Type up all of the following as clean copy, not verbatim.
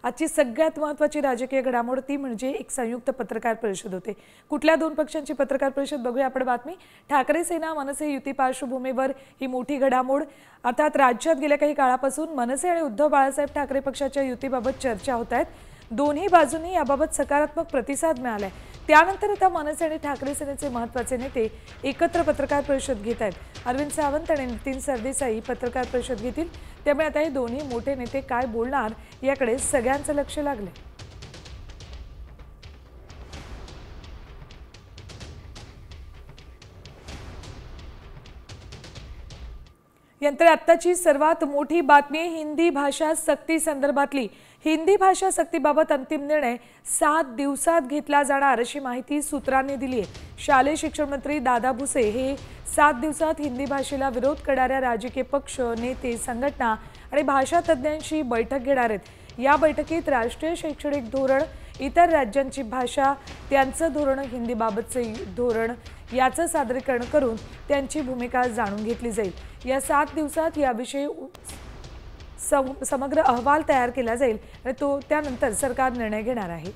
आजची सगळ्यात महत्त्वाची राजकीय घडामोड ती म्हणजे एक संयुक्त पत्रकार परिषद होते। कुठल्या दोन पक्षांची पत्रकार परिषद बघूया आपण बातमी। ठाकरे सेना मनसे युती पार्श्वभूमीवर ही मोठी घडामोड। अर्थात राज्यात गेल्या काही काळापासून मनसे आणि उद्धव बाळासाहेब ठाकरे पक्षाच्या युतीबाबत चर्चा होत आहेत। दोन्ही बाजूंनी याबाबत सकारात्मक प्रतिसाद मिळालाय। त्यानंतर आता मनसे आणि ठाकरे सेनेचे महत्त्वाचे नेते एकत्र पत्रकार परिषद घेत आहेत। अरविंद सावंत आणि नितीन सरदेसाई पत्रकार परिषद घेतील। त्यामुळे आता हे दोन्ही मोठे नेते काय बोलणार याकडे सगळ्यांचं लक्ष लागलंय। यंत्र आत्ताची सर्वात मोठी बातमी हिंदी भाषा सक्ती संदर्भातली। हिंदी भाषा सक्तीबाबत अंतिम निर्णय 7 दिवसात घेतला जाणार अशी माहिती सूत्रांनी दिली आहे। शालेय शिक्षण मंत्री दादा भुसे हे 7 दिवसात हिंदी भाषेला विरोध करणाऱ्या राजकीय पक्ष, नेते, संघटना आणि भाषा तज्ज्ञांशी बैठक घेणार आहेत। या बैठकीत राष्ट्रीय शैक्षणिक धोरण, इतर राज्यांची भाषा, त्यांचं धोरण, हिंदीबाबतचे धोरण याचं सादरीकरण करून त्यांची भूमिका जाणून घेतली जाईल। या 7 दिवसात याविषयी समग्र अहवाल तयार केला जाईल आणि त्यानंतर सरकार निर्णय घेणार आहे।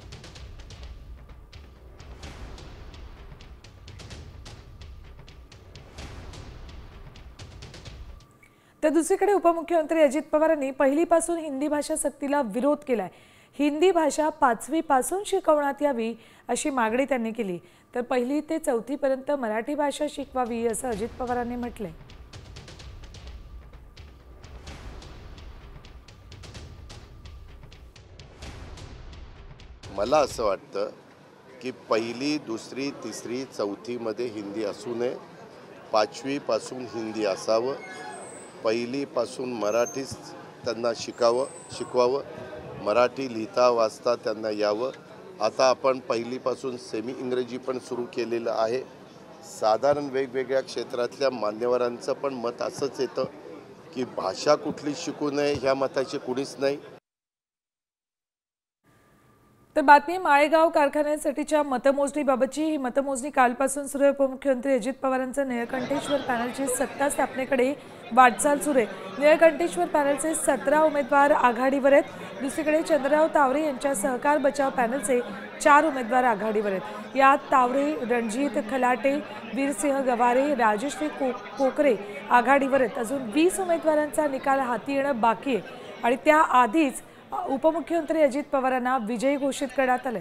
तर दुसरीकडे उपमुख्यमंत्री अजित पवारांनी पहिलीपासून हिंदी भाषा सक्तीला विरोध केलाय। हिंदी भाषा 5वी पासून शिकवण्यात यावी अशी मागणी त्यांनी केली। तर 1ली ते 4थी पर्यंत मराठी भाषा शिकवावी असं अजित पवारांनी म्हटलंय। मला असं वाटतं की 1ली, 2री, 3री, 4थी मध्ये हिंदी असू नये, 5वी पासून हिंदी असावं, 1ली पासून मराठीच त्यांना शिकवावं, मराठी लिहिता वाचता त्यांना यावं। आता आपण 1ली पासून सेमी इंग्रजी पण सुरू केलेलं आहे। साधारण वेगवेगळ्या क्षेत्रातल्या मान्यवरांचं पण मत असंच येतं की भाषा कुठली शिकू नये ह्या मताचे कुणीच नाही। तर बातमी माळेगाव कारखान्यासाठीच्या मतमोजणीबाबतची। ही मतमोजणी कालपासून सुरू आहे। उपमुख्यमंत्री अजित पवारांचं निळकंठेश्वर पॅनलची सत्ता स्थापनेकडे वाटचाल सुरू आहे। निळकंठेश्वर पॅनलचे 17 उमेदवार आघाडीवर आहेत। दुसरीकडे चंद्रराव तावरे यांच्या सहकार बचाव पॅनलचे 4 उमेदवार आघाडीवर आहेत। यात तावरे, रणजित खलाटे, वीरसिंह गवारे, राजश्री कोकरे आघाडीवर आहेत। अजून 20 उमेदवारांचा निकाल हाती येणं बाकी आहे आणि त्याआधीच उपमुख्यमंत्री अजित पवारांना विजयी घोषित करण्यात आले।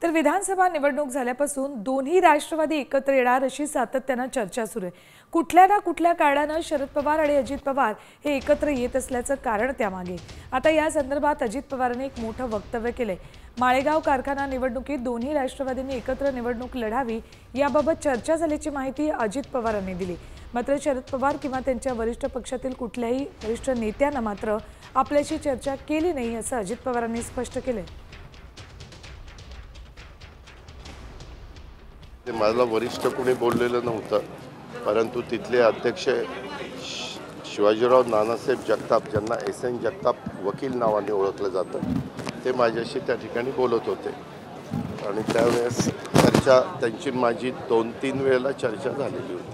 तर विधानसभा निवडणूक झाल्यापासून दोन्ही राष्ट्रवादी एकत्र येणार अशी सातत्याने चर्चा सुरू आहे। कुठल्या ना कुठल्या कारणाने शरद पवार आणि अजित पवार हे एकत्र येत असल्याचं कारण त्यामागे। आता या संदर्भात अजित पवारांनी एक मोठं वक्तव्य केलंय। माळेगाव कारखाना निवडणुकीत दोन्ही राष्ट्रवादींनी एकत्र निवडणूक लढावी याबाबत चर्चा झाल्याची माहिती अजित पवारांनी दिली। मात्र शरद पवार किंवा त्यांच्या वरिष्ठ पक्षातील कुठल्याही वरिष्ठ नेत्यानं मात्र आपल्याशी चर्चा केली नाही असं अजित पवारांनी स्पष्ट केलंय। मला वरिष्ठ कोणी बोललेलं नव्हतं, परंतु तिथले अध्यक्ष शिवाजीराव नानासाहेब जगताप, ज्यांना SN जगताप वकील नावाने ओळखलं जातं, ते माझ्याशी त्या ठिकाणी बोलत होते आणि त्यावेळेस त्यांची माझी 2-3 वेळेला चर्चा झालेली होती।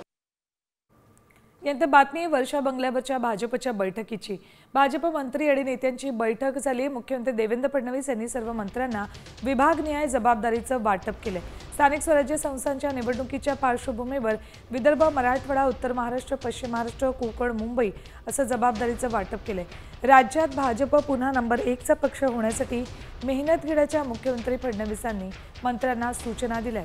यानंतर बातमी वर्षा बंगल्यावरच्या भाजपच्या बैठकीची। भाजप मंत्री आणि नेत्यांची बैठक झाली। मुख्यमंत्री देवेंद्र फडणवीस यांनी सर्व मंत्र्यांना विभागनिहाय जबाबदारीचं वाटप केलंय। स्थानिक स्वराज्य संस्थांच्या निवडणुकीच्या पार्श्वभूमीवर विदर्भ, मराठवाडा, उत्तर महाराष्ट्र, पश्चिम महाराष्ट्र, कोकण, मुंबई असं जबाबदारीचं वाटप केलंय। राज्यात भाजप पुन्हा नंबर 1चा पक्ष होण्यासाठी मेहनत घेण्याच्या मुख्यमंत्री फडणवीसांनी मंत्र्यांना सूचना दिल्या।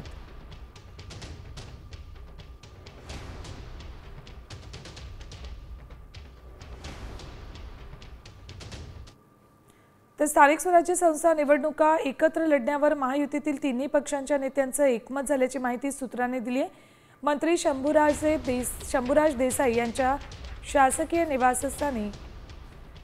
तर स्थानिक स्वराज्य संस्था निवडणुका एकत्र लढण्यावर महायुतीतील तिन्ही पक्षांच्या नेत्यांचं एकमत झाल्याची माहिती सूत्रांनी दिली आहे। मंत्री शंभूराज देसाई यांच्या शासकीय निवासस्थानी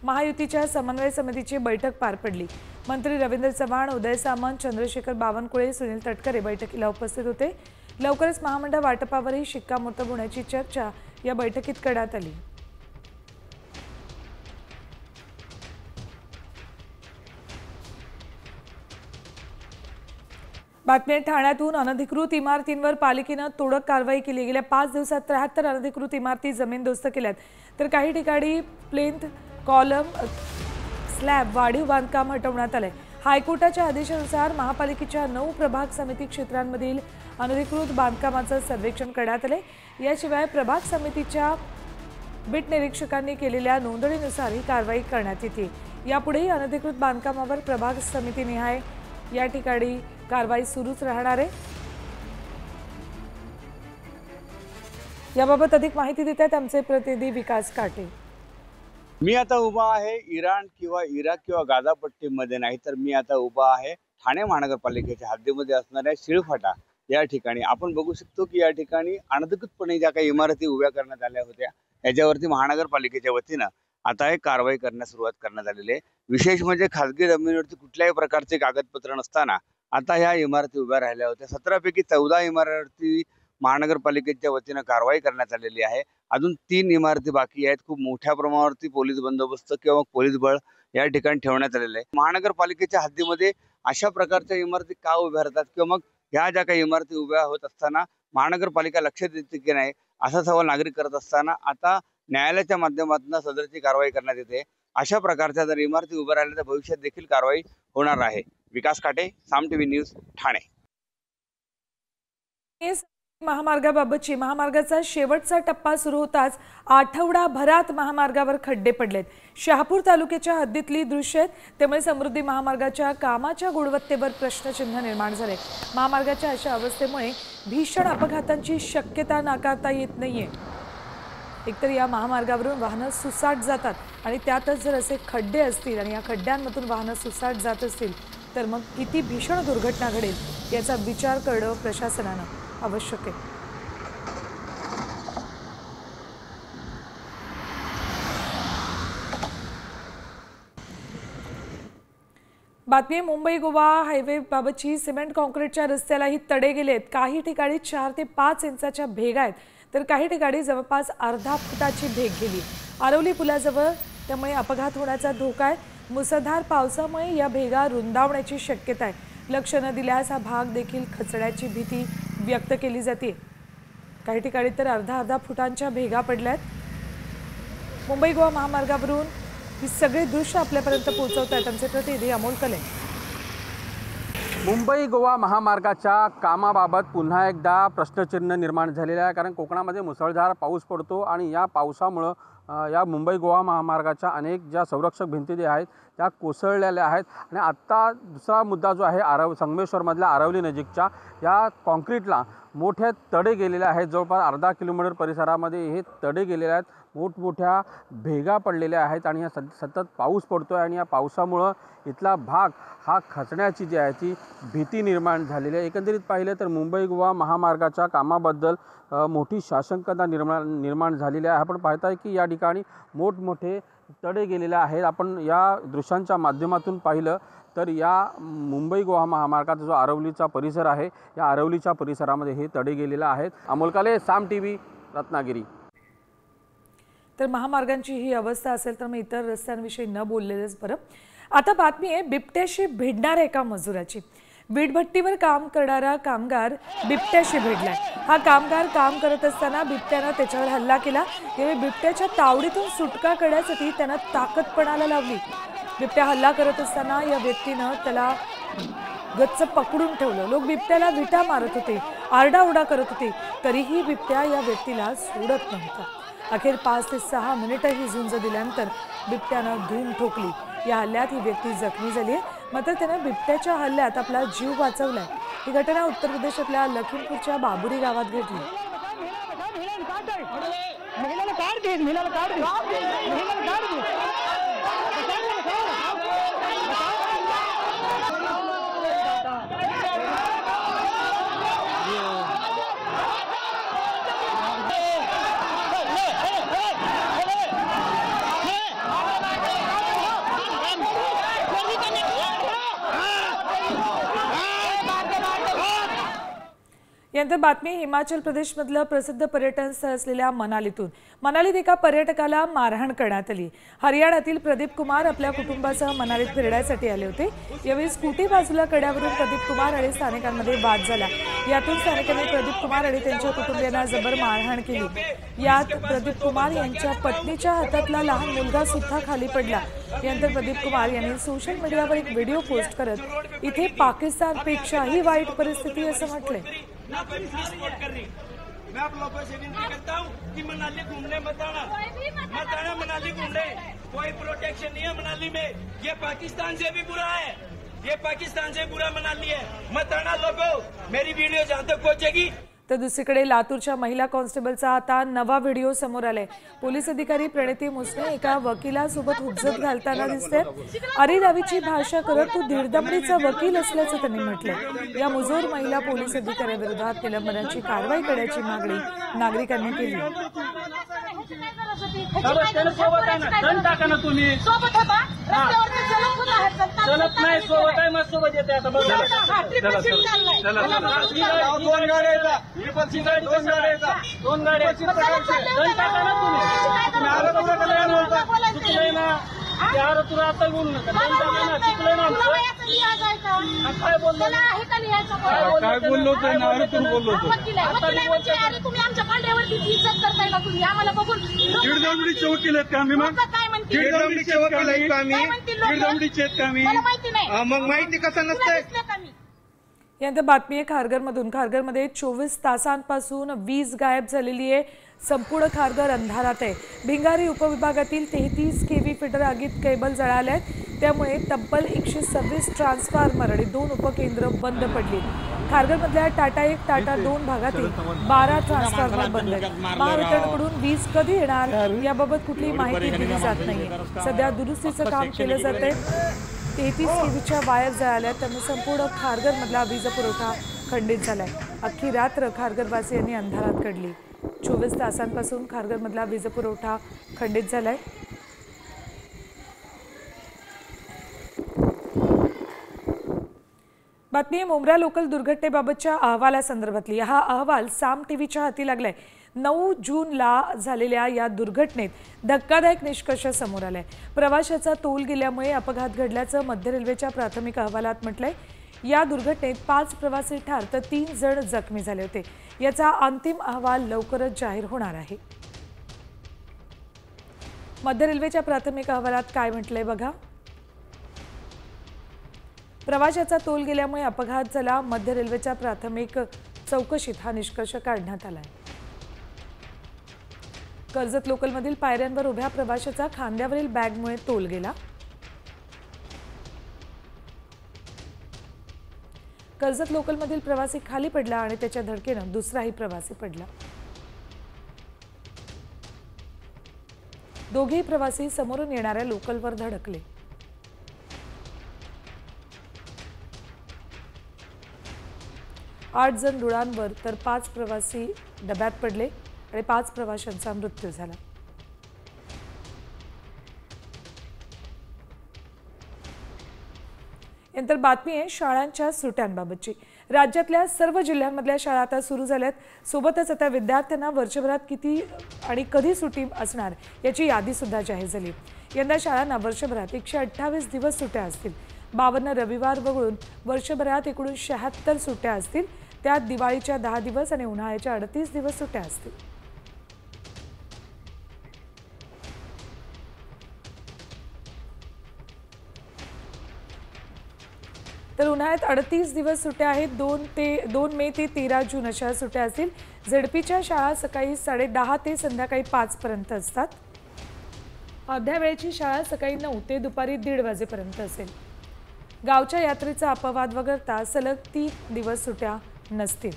महायुतीच्या समन्वय समितीची बैठक पार पडली। मंत्री रवींद्र चव्हाण, उदय सामंत, चंद्रशेखर बावनकुळे, सुनील तटकरे बैठकीला उपस्थित होते। लवकरच महामंडळ वाटपावरही शिक्कामोर्तब होण्याची चर्चा या बैठकीत करण्यात आली। बातमी ठाण्यातून अनधिकृत इमारतींवर पालिकेनं तोडक कारवाई केली। गेल्या 5 दिवसात 73 अनधिकृत इमारती जमीनदोस्त केल्यात, तर काही ठिकाणी प्लिंथ, कॉलम, स्लॅब वाढीव बांधकाम हटवण्यात आले। हायकोर्टाच्या आदेशानुसार महापालिकेच्या 9 प्रभाग समिती क्षेत्रांमधील अनधिकृत बांधकामाचं सर्वेक्षण करण्यात आले। याशिवाय प्रभाग समितीच्या बीट निरीक्षकांनी केलेल्या नोंदणीनुसार ही कारवाई करण्यात येते। यापुढेही अनधिकृत बांधकामावर प्रभाग समितीनिहाय या ठिकाणी कारवाई सुरूच राहणार आहे। याबाबत अधिक माहिती देत आहेत आमचे प्रतिनिधी विकास काटे। मी आता उभा आहे इराण किंवा इराक किंवा गाझापट्टीमध्ये नाही, तर मी आता उभा आहे ठाणे महानगरपालिकेच्या हद्दीमध्ये असणाऱ्या शिळफाटा या ठिकाणी। आपण बघू शकतो की या ठिकाणी अनधिकृतपणे ज्या काही इमारती उभ्या करण्यात आल्या होत्या याच्यावरती महानगरपालिकेच्या वतीनं आता एक कारवाई करण्यास सुरुवात करण्यात आलेली आहे। विशेष म्हणजे खासगी जमिनीवरती कुठल्याही प्रकारचे कागदपत्र नसताना आता ह्या इमारती उभ्या राहिल्या होत्या। 17 पैकी 14 इमारती महानगरपालिकेच्या वतीनं कारवाई करण्यात आलेली आहे। अजून 3 इमारती बाकी आहेत। खूप मोठ्या प्रमाणावरती पोलीस बंदोबस्त किंवा पोलीस बळ या ठिकाणी ठेवण्यात आलेले आहे। महानगरपालिकेच्या हद्दीमध्ये अशा प्रकारच्या इमारती का उभ्या राहतात किंवा मग ह्या ज्या काही इमारती उभ्या होत असताना महानगरपालिका लक्ष देते की नाही असा सवाल नागरिक करत असताना आता न्यायालयाच्या माध्यमातून सदरची कारवाई करण्यात येते। अशा प्रकारच्या जर इमारती उभ्या राहिल्या तर भविष्यात देखील कारवाई होणार आहे। विकास काटे, साम टीव्ही न्यूज, ठाणे। महामार्गाबाबतची महामार्गाचा शेवटचा टप्पा सुरू होताच आठवडाभरात महामार्गावर खड्डे पडलेत। शहापूर तालुक्याच्या हद्दीतली दृश्य आहेत, त्यामुळे समृद्धी महामार्गाच्या कामाच्या गुणवत्तेवर प्रश्नचिन्ह निर्माण झाले। महामार्गाच्या अशा अवस्थेमुळे भीषण अपघातांची शक्यता नाकारता येत नाहीये। एकतर या महामार्गावरून वाहनं सुसाट जातात आणि त्यातच जर असे खड्डे असतील आणि या खड्ड्यांमधून वाहनं सुसाट जात असतील तर मग किती भीषण दुर्घटना घडेल याचा विचार करणं प्रशासनानं आवश्यक आहे। बातमी मुंबई गोवा हायवे बाबतची। सिमेंट कॉन्क्रीटच्या रस्त्यालाही तडे गेलेत। काही ठिकाणी 4 ते 5 इंचाच्या भेगा आहेत, तर काही ठिकाणी जवळपास अर्धा फुटाची भेग गेली। आरवली पुलाजवळ त्यामुळे अपघात होण्याचा धोका आहे। मुसळधार पावसामुळे या भेगा रुंदावण्याची शक्यता आहे। लक्ष न दिल्यास हा भाग देखील खचण्याची भीती व्यक्त केली जाते। काही ठिकाणी तर अर्धा फुटांच्या भेगा पडल्यात। मुंबई गोवा महामार्गावरून ही सगळे दृश्य आपल्यापर्यंत पोहोचवतात आमचे प्रतिनिधी अमोल कले। मुंबई गोवा महामार्गाच्या कामाबाबत पुन्हा एकदा प्रश्नचिन्ह निर्माण झालेले आहे, कारण कोकणामध्ये मुसळधार पाऊस पडतो आणि या पावसामुळे या मुंबई गोवा महामार्गाच्या अनेक ज्या संरक्षक भिंती आहेत त्या कोसळलेल्या आहेत। आणि आत्ता दुसरा मुद्दा जो आहे संगमेश्वरमधल्या आरवली नजीकच्या या कॉन्क्रीटला मोठे तडे गेलेले आहेत। जवळपास अर्धा किलोमीटर परिसरामध्ये हे तडे गेलेले आहेत, मोठमोठ्या भेगा पडलेल्या आहेत आणि या सतत पाऊस पडतो आहे आणि या पावसामुळं इथला भाग हा खचण्याची जी आहे ती भीती निर्माण झालेली आहे। एकंदरीत पाहिलं तर मुंबई गोवा महामार्गाच्या कामाबद्दल मोठी साशंकता निर्माण झालेली आहे। आपण पाहताय की या ठिकाणी मोठमोठे तडे गेलेले आहेत। आपण या दृश्यांच्या माध्यमातून पाहिलं तर या मुंबई गोवा महामार्गाचा जो आरवलीचा परिसर आहे या आरवलीच्या परिसरामध्ये हे तडे गेलेले आहेत। अमोल काले, साम टीव्ही, रत्नागिरी। तर महामार्गांची ही अवस्था असेल तर मग इतर रस्त्यांविषयी न बोललेलेच बरं। आता बातमी आहे बिबट्याशी भिडणाऱ्या एका मजुराची। वीटभट्टीवर काम करणारा कामगार बिबट्याशी भिडलाय। हा कामगार काम करत असताना बिबट्यानं त्याच्यावर हल्ला केला। यावेळी बिबट्याच्या तावडीतून सुटका करण्यासाठी त्यानं ताकद पणाला लावली। बिबट्या हल्ला करत असताना या व्यक्तीनं त्याला गच्च पकडून ठेवलं। लोक बिबट्याला विटा मारत होते, आरडाओरडा करत होते, तरीही बिबट्या या व्यक्तीला सोडत नव्हता। अखेर 5 ते 6 मिनिटं ही झुंज दिल्यानंतर बिबट्यानं धूम ठोकली। या हल्ल्यात ही व्यक्ती जखमी झाली आहे, मात्र त्यानं बिबट्याच्या हल्ल्यात आपला जीव वाचवलाय। ही घटना उत्तर प्रदेशातल्या लखीमपूरच्या बाबुरी गावात घडली। यानंतर बातमी हिमाचल प्रदेशमधलं प्रसिद्ध पर्यटन स्थळ असलेल्या मनालीतून। मनालीत एका पर्यटकाला मारहाण करण्यात आली। हरियाणातील प्रदीप कुमार आपल्या कुटुंबासह मनालीत फिरण्यासाठी आले होते। यावेळी स्कूटी बाजूला कड्यावरून प्रदीप कुमार आणि स्थानिकांमध्ये वाद झाला। यातून स्थानिकांनी प्रदीप कुमार आणि त्यांच्या कुटुंबियांना जबर मारहाण केली। यात प्रदीप कुमार यांच्या पत्नीच्या हातातला लहान मुलगा सुद्धा खाली पडला। यानंतर प्रदीप कुमार यांनी सोशल मीडियावर एक व्हिडिओ पोस्ट करत इथे पाकिस्तानपेक्षाही वाईट परिस्थिती असं म्हटलंय। मैं आप लोगों से विनती करता हूँ कि मनाली घूमने मत आना मनाली घूमने, कोई प्रोटेक्शन नहीं है मनाली में। ये पाकिस्तान से भी बुरा है, ये पाकिस्तान से बुरा मनाली है, मत आना लोगों। मेरी वीडियो जहाँ तक पहुँचेगी। तर दुसरीकडे लातूरच्या महिला कॉन्स्टेबलचा आता नवा व्हिडिओ समोर आलाय। पोलीस अधिकारी प्रणिती मुसने एका वकिलासोबत हुज्जत घालताना दिसते। अरेरावीची भाषा करत तो धीरदमडीचा वकील असल्याचं त्यांनी म्हटलंय। या मुजोर महिला पोलीस अधिकाऱ्याविरोधात निलंबनाची कारवाई करण्याची मागणी नागरिकांनी केली। काय बोललो होतो ना अरे तू बोललो होतो तुम्ही आमच्या पांड्यावरती इज्जत करताय का तुम्ही आम्हाला बघून दीडदमडीचे वकील आहेत का आम्ही मग दीडदमडीचे वकील आहेत का आम्ही दीडदमडीचे आहेत का आम्ही मग माहिती कसं नसतंय। यानंतर बातमी आहे खारघरमधून। खारघरमध्ये 24 तासांपासून वीज गायब झालेली आहे। संपूर्ण खारघर अंधारात आहे। भिंगारी उपविभागातील 33 केव्ही फीडर आगीत केबल जळाल्या आहेत। त्यामुळे तब्बल 126 ट्रान्सफॉर्मर आणि 2 उपकेंद्र बंद पडली। खारघरमधल्या टाटा 1 टाटा 2 भागातील 12 ट्रान्सफॉर्मर बंद आहेत। महावितरणकडून वीज कधी येणार याबाबत कुठलीही माहिती दिली जात नाही। सध्या दुरुस्तीचं काम केलं जातंय। 33 केव्हीच्या वायर जळाल्या, त्यामुळे संपूर्ण खारघरमधला वीज पुरवठा खंडित झालाय। अख्खी रात्र खारघरवासियांनी अंधारात काढली। 24 तासांपासून खारघरमधला वीज पुरवठा खंडित झालाय। बातमी मुंब्रा लोकल दुर्घटनेबाबतच्या अहवालासंदर्भातली। हा अहवाल साम टीव्हीच्या हाती लागलाय। 9 जूनला झालेल्या या दुर्घटनेत धक्कादायक निष्कर्ष समोर आलाय। प्रवाशाचा तोल गेल्यामुळे अपघात घडल्याचं मध्य रेल्वेच्या प्राथमिक अहवालात म्हटलंय। या दुर्घटनेत 5 प्रवासी ठार तर 3 जण जखमी झाले होते। याचा अंतिम अहवाल लवकरच जाहीर होणार आहे। मध्य रेल्वेच्या प्राथमिक अहवालात काय म्हटलंय बघा। प्रवाशाचा तोल गेल्यामुळे अपघात झाला। मध्य रेल्वेच्या प्राथमिक चौकशीत हा निष्कर्ष काढण्यात आलाय। कर्जत लोकलमधील पायऱ्यांवर उभ्या प्रवाशाचा खांद्यावरील बॅगमुळे तोल गेला। कर्जत लोकलमधील प्रवासी खाली पडला आणि त्याच्या धडकेनं दुसराही प्रवासी पडला। दोघेही प्रवासी समोरून येणाऱ्या लोकलवर धडकले। आठ जण रुळांवर तर 5 प्रवासी डब्यात पडले आणि 5 प्रवाशांचा मृत्यू झाला। यानंतर बातमी आहे शाळांच्या सुट्ट्यांबाबतची। राज्यातल्या सर्व जिल्ह्यांमधल्या शाळा आता सुरू झाल्यात। सोबतच आता विद्यार्थ्यांना वर्षभरात किती आणि कधी सुट्टी असणार याची यादी सुद्धा जाहीर झाली। यंदा शाळांना वर्षभरात 128 दिवस सुट्ट्या असतील। 52 रविवार वगळून वर्षभरात एकूण 76 सुट्ट्या असतील। त्यात दिवाळीच्या 10 दिवस आणि उन्हाळ्याच्या 38 दिवस सुट्ट्या असतील। तर उन्हाळ्यात 38 दिवस सुट्ट्या आहेत। 2 मे ते 13 जून अशा सुट्ट्या असतील। झेडपीच्या शाळा सकाळी 10:30 ते संध्याकाळी 5 पर्यंत असतात। अर्ध्या वेळेची शाळा सकाळी 9 ते दुपारी 1:30 वाजेपर्यंत असेल। गावच्या यात्रेचा अपवाद वगळता सलग 3 दिवस सुट्ट्या नसतील।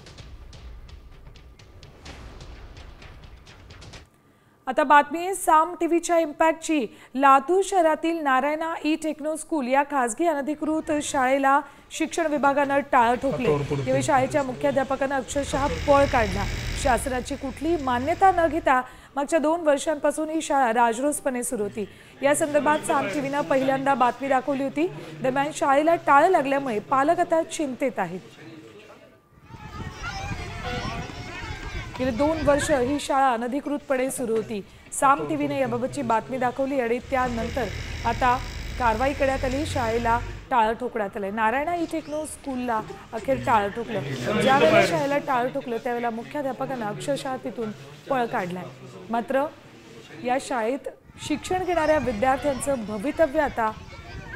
आता बातमी आहे साम टीव्हीच्या इम्पॅक्टची। लातूर शहरातील नारायणा ई टेक्नो स्कूल या खासगी अनधिकृत शाळेला शिक्षण विभागानं टाळं ठोकले। यावेळी शाळेच्या मुख्याध्यापकांना अक्षरशः पळ काढला। शासनाची कुठली मान्यता न घेता मागच्या 2 वर्षांपासून ही शाळा राजरोसपणे सुरू होती। या संदर्भात साम टीव्हीनं पहिल्यांदा बातमी दाखवली होती। दरम्यान शाळेला टाळं लागल्यामुळे पालक आता चिंतेत आहेत। गेली 2 वर्ष ही शाळा अनधिकृतपणे सुरू होती। साम टीव्हीने याबाबतची बातमी दाखवली आणि त्यानंतर आता कारवाई करण्यात आली। शाळेला टाळं ठोकण्यात आलं। नारायणा ई टेक्नो स्कूलला अखेर टाळं ठोकलं। ज्यावेळेला शाळेला टाळं ठोकलं त्यावेळेला मुख्याध्यापकांना अक्षरशः तिथून पळ काढलाय। मात्र या शाळेत शिक्षण घेणाऱ्या विद्यार्थ्यांचं भवितव्य आता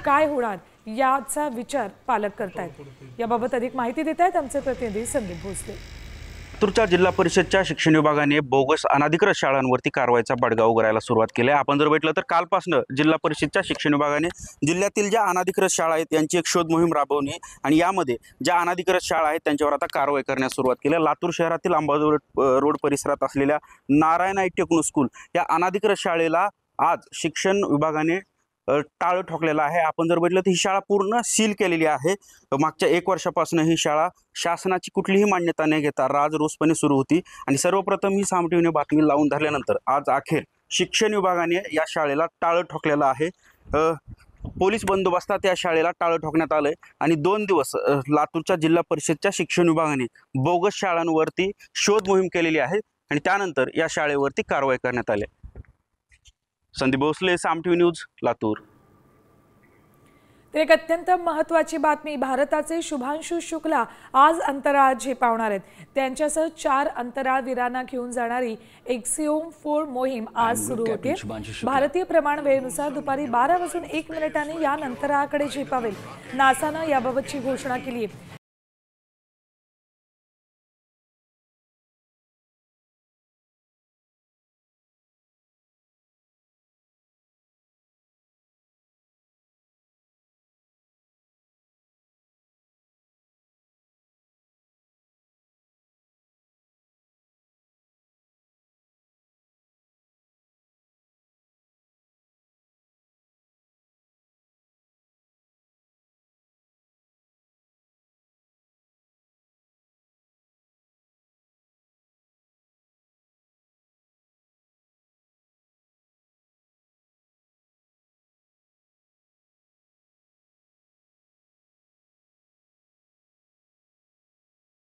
काय होणार याचा विचार पालक करतायत। याबाबत अधिक माहिती देत आहेत आमचे प्रतिनिधी संदीप भोसले। लातूरच्या जिल्हा परिषदच्या शिक्षण विभागाने बोगस अनधिकृत शाळांवरती कारवाईचा बडगा उगारायला सुरुवात केली आहे। आपण जर बघितलं तर कालपासून जिल्हा परिषदच्या शिक्षण विभागाने जिल्ह्यातील ज्या अनधिकृत शाळा आहेत यांची एक शोध मोहीम राबवली आणि यामध्ये ज्या अनधिकृत शाळा आहेत त्यांच्यावर आता कारवाई करण्यास सुरुवात केली आहे। लातूर शहरातील अंबाजोगाई रोड परिसरात असलेल्या नारायणा ई टेक्नो स्कूल या अनधिकृत शाळेला आज शिक्षण विभागाने टाळं ठोकलेलं आहे। आपण जर बघितलं तर ही शाळा पूर्ण सील केलेली आहे। मागच्या 1 वर्षापासून ही शाळा शासनाची कुठलीही मान्यता न घेता राजरोसपणे सुरू होती आणि सर्वप्रथम ही साम टीव्हीने बातमी लावून धरल्यानंतर आज अखेर शिक्षण विभागाने या शाळेला टाळं ठोकलेलं आहे। पोलीस बंदोबस्तात या शाळेला टाळं ठोकण्यात आलंय आणि 2 दिवस लातूरच्या जिल्हा परिषदच्या शिक्षण विभागाने बोगस शाळांवरती शोध मोहीम केलेली आहे आणि त्यानंतर या शाळेवरती कारवाई करण्यात आली। संदीप भोसले, साम टीव्ही न्यूज, लातूर। तर एक अत्यंत महत्त्वाची बातमी, भारताचे शुभांशु शुक्ला आज अंतराळ झेपावणार आहेत। त्यांच्यासह 4 अंतराळवीरांना घेऊन जाणारी एक्सिओम 4 मोहीम आज सुरू होते। भारतीय प्रमाण वेळेनुसार दुपारी 12:01 या अंतराळाकडे झेपावेल। नासानं याबाबतची घोषणा केली आहे।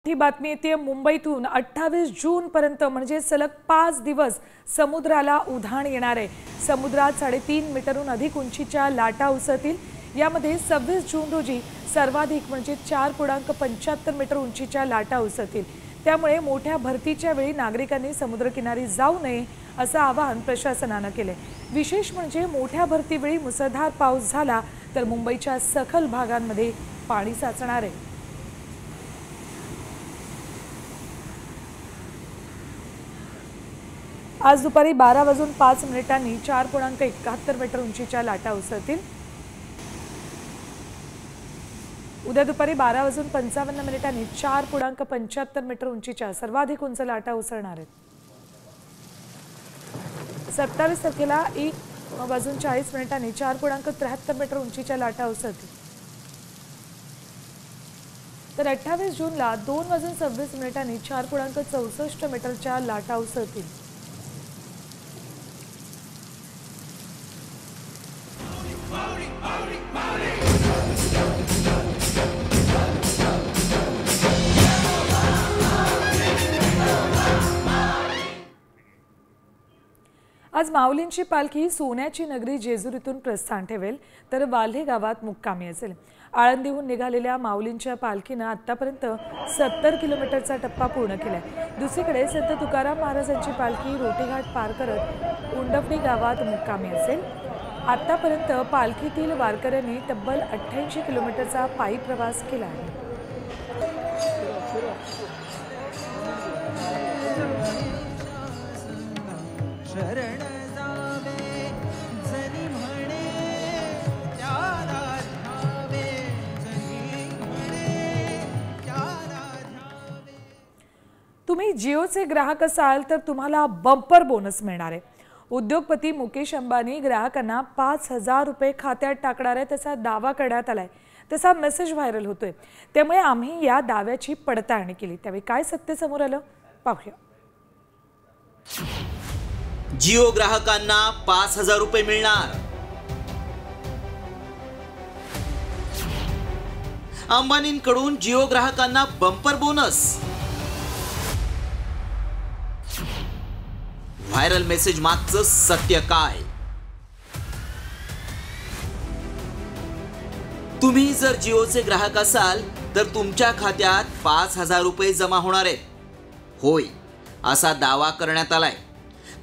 ही बातमी येते मुंबईतून। 28 जून पर्यंत म्हणजे सलग 5 दिवस समुद्राला उधाण येणार आहे। समुद्रात 3.5 मीटरहून अधिक उंचीच्या लाटा उसळतील। यामध्ये 26 जून रोजी सर्वाधिक म्हणजे 4.75 मीटर उंचीच्या लाटा उसळतील। त्यामुळे मोठ्या भरतीच्या वेळी नागरिकांनी समुद्रकिनारी जाऊ नये असं आवाहन प्रशासनानं केले। विशेष म्हणजे मोठ्या भरतीवेळी मुसळधार पाऊस झाला तर मुंबईच्या सखल भागांमध्ये पाणी साचणार आहे। आज दुपारी 12:05 4.71 मीटर उंचीच्या लाटा उसळतील। उद्या दुपारी 12:55 4.75 मीटर उंचीच्या सर्वाधिक उंच लाटा उसळणार आहेत। 27 तारखेला 1:40 4.73 मीटर उंचीच्या लाटा उसळतील। तर 28 जूनला 2:26 4.64 मीटरच्या लाटा उसळतील। आज माऊलींची पालखी सोन्याची नगरी जेजुरीतून प्रस्थान ठेवेल तर वाल्हे गावात मुक्कामी असेल। आळंदीहून निघालेल्या माऊलींच्या पालखीनं आतापर्यंत 70 किलोमीटरचा टप्पा पूर्ण केलाय। दुसरीकडे संत तुकाराम महाराजांची पालखी रोटीघाट पार करत उंडपणी गावात मुक्कामी असेल। आतापर्यंत पालखीतील वारकऱ्यांनी तब्बल 88 किलोमीटरचा पायी प्रवास केला आहे। तुम्ही जिओचे ग्राहक असाल तर तुम्हाला बंपर बोनस मिळणार आहे। उद्योगपती मुकेश अंबानी ग्राहकांना 5,000 रुपये खात्यात टाकणार आहे तसा दावा करण्यात आलाय। तसा मेसेज व्हायरल होतोय। त्यामुळे आम्ही या दाव्याची पडताळणी केली। त्यावेळी काय सत्य समोर आलं पाहूया। जिओ ग्राहकांना 5,000 रुपये मिळणार। अंबानींकडून जिओ ग्राहकांना बंपर बोनस। व्हायरल मेसेज मागचं सत्य काय? तुम्ही जर जिओचे ग्राहक असाल तर तुमच्या खात्यात 5,000 रुपये जमा होणार आहेत. होय, असा दावा करण्यात आलाय.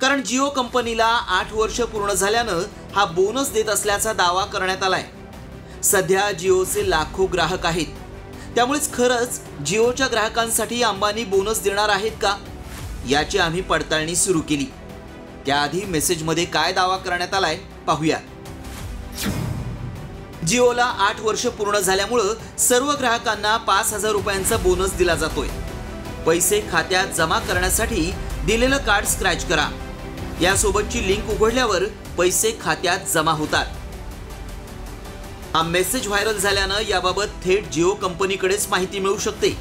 कारण जिओ कंपनीला 8 वर्ष पूर्ण झाल्यानं हा बोनस देत असल्याचा दावा करण्यात आलाय. सध्या जिओचे लाखो ग्राहक आहेत. त्यामुळेच खरंच जिओच्या ग्राहकांसाठी अंबानी बोनस देणार आहेत का, याची आम्ही पडताळणी सुरू केली. त्याआधी मेसेजमध्ये काय दावा करण्यात आलाय पाहूया. जिओला 8 वर्ष पूर्ण झाल्यामुळं सर्व ग्राहकांना 5,000 रुपयांचा बोनस दिला जातोय. पैसे खात्यात जमा करण्यासाठी दिलेलं कार्ड स्क्रॅच करा. यासोबतची लिंक उघडल्यावर पैसे खात्यात जमा होतात. हा मेसेज व्हायरल झाल्यानं याबाबत थेट जिओ कंपनीकडेच माहिती मिळू शकते.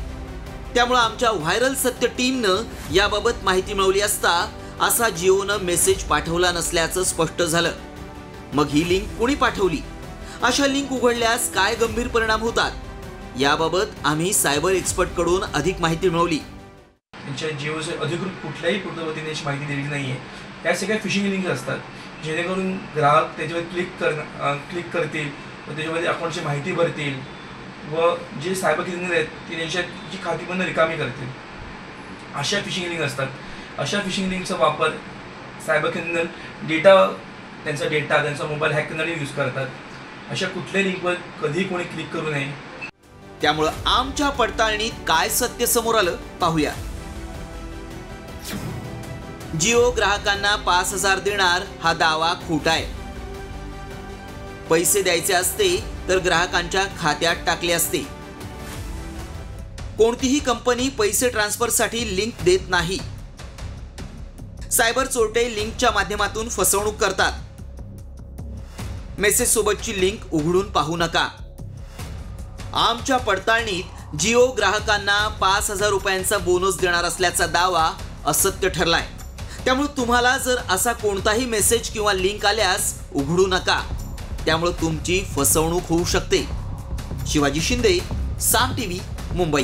त्यामुळे आमच्या व्हायरल सत्य टीमनं याबाबत माहिती मिळवली असता असा जिओनं मेसेज पाठवला नसल्याचं स्पष्ट झालं. मग ही लिंक कोणी पाठवली? अशा लिंक उघडल्यास काय गंभीर परिणाम होतात? याबाबत आम्ही सायबर एक्सपर्ट कडून अधिक माहिती मिळवली. त्यांच्या जिओचे अधिकृत कुठल्याही पोर्टलवरती माहिती दिलेली नाहीये. या सगळ्या फिशिंग लिंक असतात, जेणेकरून ग्राहक त्याच्यावर क्लिक करतील व त्याच्यामध्ये अकाउंटची माहिती भरतील व जे सायबर क्रिमिनल आहेत ते त्यांची खाती बंद रिकामी करतील. अशा फिशिंग लिंक असतात. अशा फिशिंग लिंकचा वापर सायबर क्रिमिनल त्यांचा मोबाईल हॅक करण्यासाठी यूज करतात. अशा कुठल्याही लिंकवर कधीही कोणी क्लिक करू नये. त्यामुळं आमच्या पडताळणीत काय सत्य समोर आलं पाहूया. जिओ ग्राहकांना 5,000 देणार हा दावा खोटा आहे. पैसे द्यायचे असते तर ग्राहकांच्या खात्यात टाकले असते. कोणतीही कंपनी पैसे ट्रान्सफरसाठी लिंक देत नाही. सायबर चोरटे लिंकच्या माध्यमातून फसवणूक करतात. मेसेज सोबतची लिंक उघडून पाहू नका. आमच्या पडताळणीत जिओ ग्राहकांना 5,000 रुपयांचा बोनस देणार असल्याचा दावा असत्य ठरलाय. त्यामुळे तुम्हाला जर असा कोणताही मेसेज किंवा लिंक आल्यास उघडू नका. त्यामुळे तुमची फसवणूक होऊ शकते. शिवाजी शिंदे, साम टीव्ही, मुंबई.